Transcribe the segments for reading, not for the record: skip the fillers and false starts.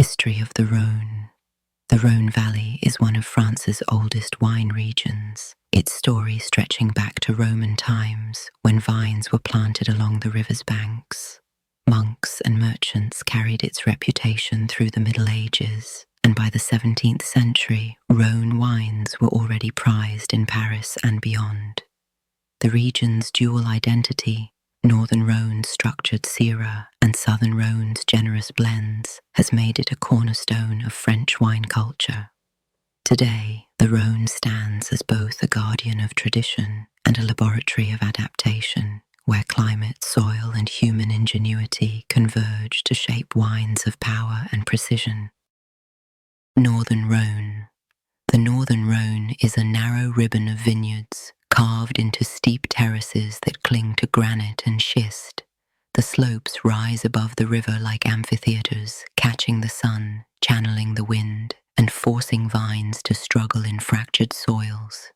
History of the Rhône. The Rhône Valley is one of France's oldest wine regions, its story stretching back to Roman times when vines were planted along the river's banks. Monks and merchants carried its reputation through the Middle Ages, and by the 17th century, Rhône wines were already prized in Paris and beyond. The region's dual identity, Northern Rhone's structured Syrah and Southern Rhone's generous blends, has made it a cornerstone of French wine culture. Today, the Rhône stands as both a guardian of tradition and a laboratory of adaptation, where climate, soil, and human ingenuity converge to shape wines of power and precision. Northern Rhône. The Northern Rhône is a narrow ribbon of vineyards, carved into steep terraces that cling to granite and schist. The slopes rise above the river like amphitheaters, catching the sun, channeling the wind, and forcing vines to struggle in fractured soils.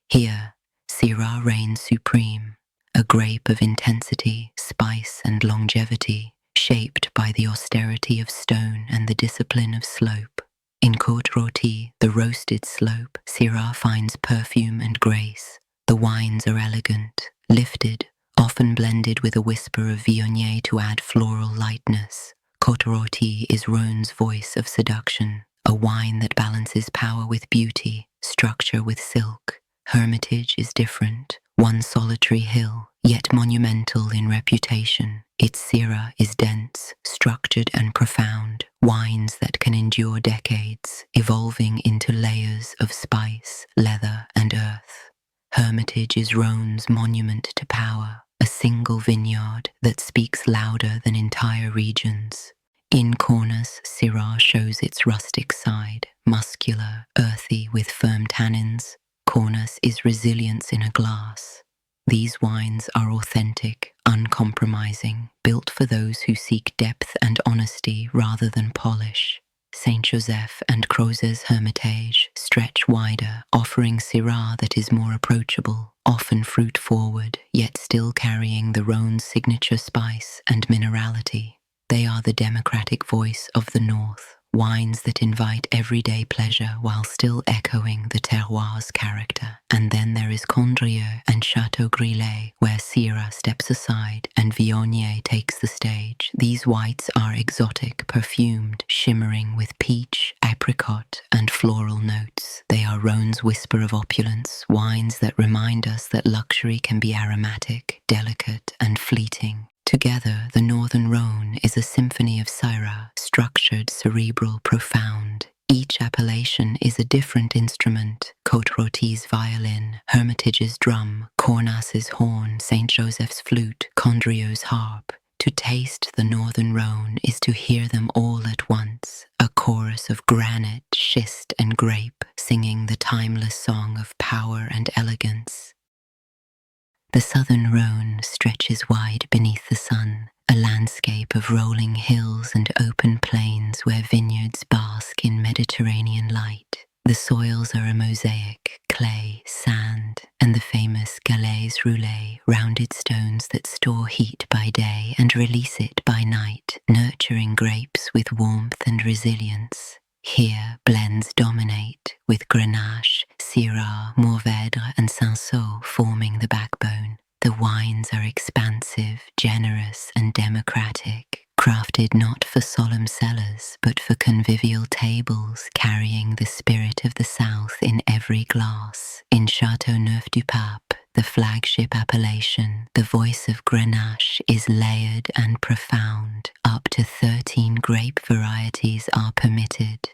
Here, Syrah reigns supreme, a grape of intensity, spice, and longevity, shaped by the austerity of stone and the discipline of slope. In Côte Rôtie, the roasted slope, Syrah finds perfume and grace. The wines are elegant, lifted, often blended with a whisper of Viognier to add floral lightness. Côte Rôtie is Rhone's voice of seduction, a wine that balances power with beauty, structure with silk. Hermitage is different, one solitary hill, yet monumental in reputation. Its Syrah is dense, structured and profound, wines that can endure decades, evolving into layers of spice, leather, and earth. Hermitage is Rhone's monument to power, a single vineyard that speaks louder than entire regions. In Cornus, Syrah shows its rustic side, muscular, earthy with firm tannins. Cornus is resilience in a glass. These wines are authentic, uncompromising, built for those who seek depth and honesty rather than polish. Saint-Joseph and Crozes Hermitage stretch wider, offering Syrah that is more approachable, often fruit-forward, yet still carrying the Rhone's signature spice and minerality. They are the democratic voice of the North, wines that invite everyday pleasure while still echoing the terroir's character. And then there is Condrieu and Château Grillet, where Syrah steps aside and Viognier takes the stage. These whites are exotic, perfumed, shimmering with peach, apricot, and floral notes. They are Rhone's whisper of opulence, wines that remind us that luxury can be aromatic, delicate, and fleeting. Together, the Northern Rhône is a symphony of Syrah, structured, cerebral, profound. Each appellation is a different instrument: Côte Rôtie's violin, Hermitage's drum, Cornas's horn, Saint Joseph's flute, Condrieu's harp. To taste the Northern Rhône is to hear them all at once, a chorus of granite, schist, and grape, singing the timeless song of power and elegance. The Southern Rhône stretches wide beneath the sun, a landscape of rolling hills and open plains where vineyards bask in Mediterranean light. The soils are a mosaic, clay, sand, and the famous galets roulés, rounded stones that store heat by day and release it by night, nurturing grapes with warmth and resilience. Here, blends dominate, with Grenache, Syrah, Mourvèdre, and Cinsault forming the backbone. The wines are expansive, generous, and democratic, crafted not for solemn cellars, but for convivial tables, carrying the spirit of the South in every glass. In Châteauneuf-du-Pape, the flagship appellation, the voice of Grenache is layered and profound. Up to 13 grape varieties are permitted,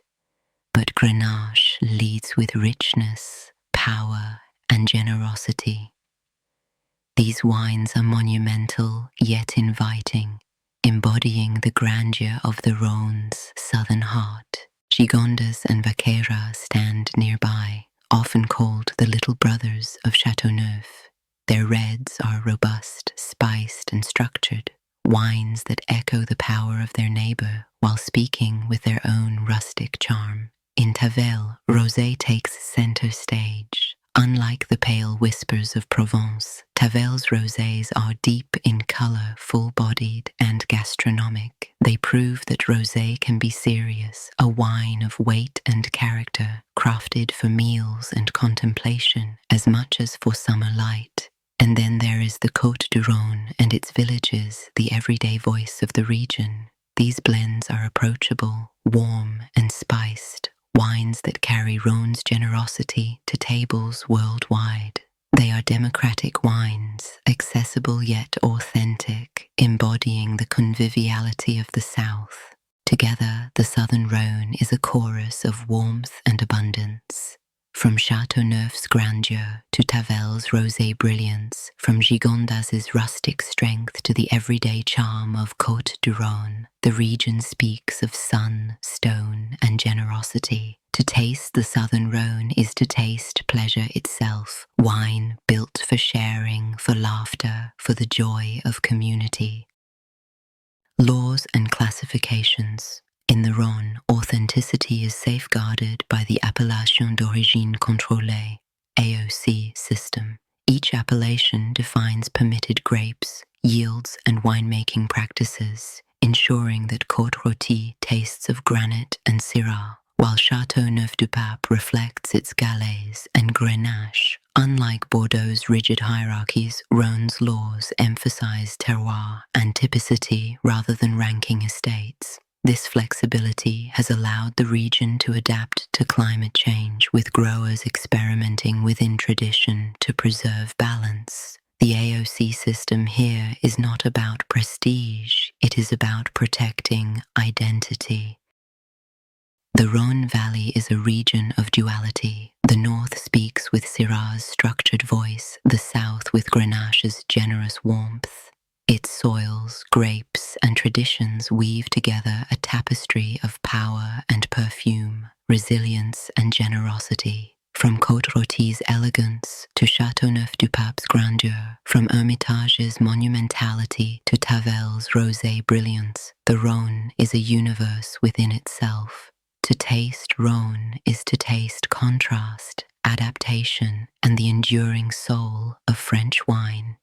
but Grenache leads with richness, power, and generosity. These wines are monumental yet inviting, embodying the grandeur of the Rhone's southern heart. Gigondas and Vaqueira stand nearby, often called the little brothers of Châteauneuf. Their reds are robust, spiced, and structured, wines that echo the power of their neighbor while speaking with their own rustic charm. In Tavel, Rosé takes center stage, Unlike the pale whispers of Provence, Tavel's rosés are deep in color, full-bodied and gastronomic. They prove that rosé can be serious, a wine of weight and character, crafted for meals and contemplation as much as for summer light. And then there is the Côte du Rhône and its villages, the everyday voice of the region. These blends are approachable, warm and spiced, wines that carry Rhone's generosity to tables worldwide. They are democratic wines, accessible yet authentic, embodying the conviviality of the South. Together, the Southern Rhone is a chorus of warmth and abundance. From Châteauneuf's grandeur to Tavel's rosé brilliance, from Gigondas's rustic strength to the everyday charm of Côte du Rhône, the region speaks of sun, stone, and generosity. To taste the Southern Rhone is to taste pleasure itself, wine built for sharing, for laughter, for the joy of community. Laws and classifications. In the Rhône, authenticity is safeguarded by the Appellation d'Origine Contrôlée (AOC) system. Each appellation defines permitted grapes, yields, and winemaking practices, ensuring that Côte-Rôtie tastes of granite and Syrah, while Châteauneuf-du-Pape reflects its galets and Grenache. Unlike Bordeaux's rigid hierarchies, Rhone's laws emphasize terroir and typicity rather than ranking estates. This flexibility has allowed the region to adapt to climate change, with growers experimenting within tradition to preserve balance. The AOC system here is not about prestige, it is about protecting identity. The Rhône Valley is a region of duality. The north speaks with Syrah's structured voice, the south with Grenache's generous warmth. Its soils, grapes, and traditions weave together a tapestry of power and perfume, resilience and generosity. From Côte-Rôtie's elegance to Châteauneuf-du-Pape's grandeur, from Hermitage's monumentality to Tavel's rosé brilliance, the Rhône is a universe within itself. To taste Rhône is to taste contrast, adaptation, and the enduring soul of French wine.